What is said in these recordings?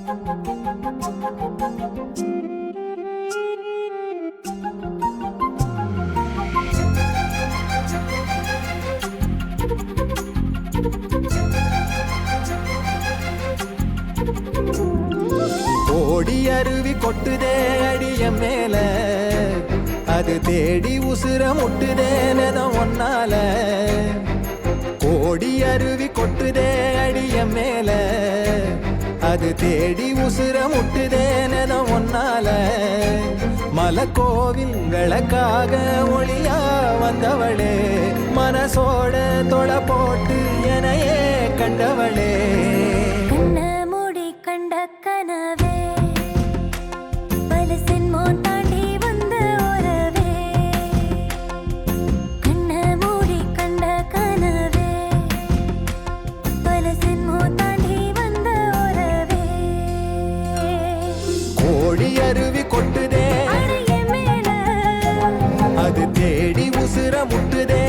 ஓடி அருவி கொட்டுதே அடிய மேல, அது தேடி உசுர முட்டுதே நெதம் ஒன்னால. ஓடி அருவி கொட்டுதே அடிய மேல, அது தேடி உசுர முட்டுதே நெதம் ஒன்னால. மலக்கோவில் விளக்காக ஒளியா வந்தவளே, மனசோட தொலை போட்டு எனையே கண்டவளே. அருவி கொட்டுதே அது தேடி உசுர முட்டுதே.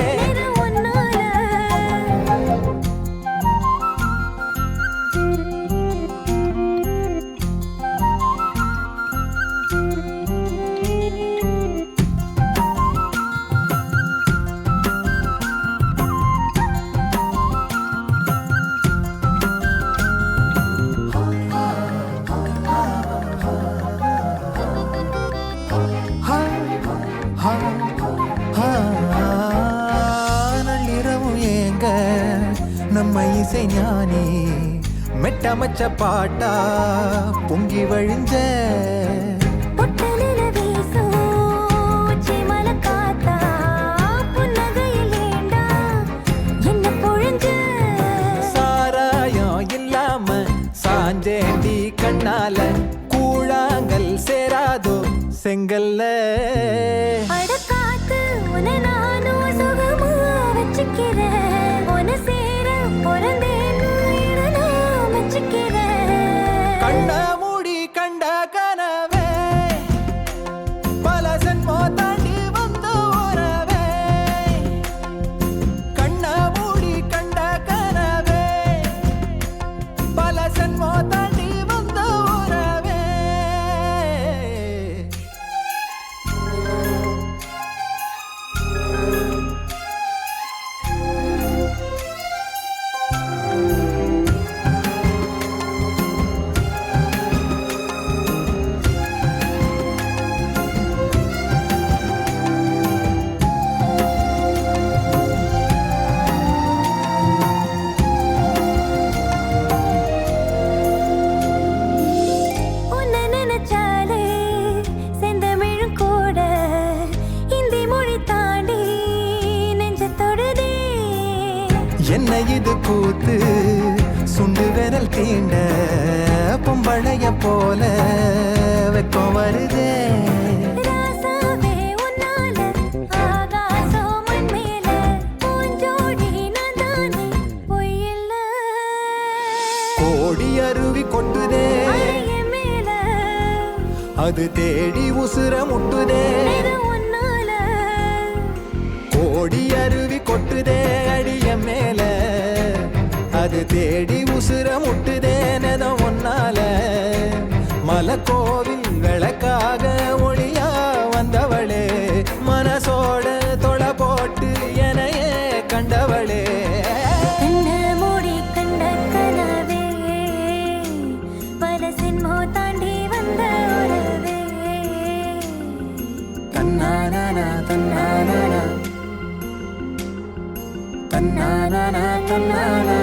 நள்ளிரவும் ஏங்க நம்ம இசை ஞானி மெட்டமச்ச பாட்டா பொங்கி வழிஞ்ச. சாராயம் இல்லாம சாஞ்சேண்டி கண்ணால கூழாங்கல் சேராதோ செங்கல்ல. கண்ண மூடி கண்ட கனவே பல ஜென்மோ தாண்டி வந்த உறவே. கண்ண மூடி கண்ட கனவே பல ஜென்மோ தாண்டி வந்த உறவே. என்ன இது கூத்து சுண்டு விரல் தீண்ட பொம்பளைய போல வெக்கம் வருதே. கோடி அருவி கொட்டுதே அது தேடி உசுர முட்டுதே. கோடி அருவி கொட்டுதே அடிய மேல, அது தேடி உசுர முட்டுதே நெதம் ஒன்னால. மலக்கோவில் விளக்காக ஒளியா வந்தவளே, மனசோட தொலை போட்டு எனையே கண்டவளே. தன்னானா தன்னானா தன்னானா தன்னானா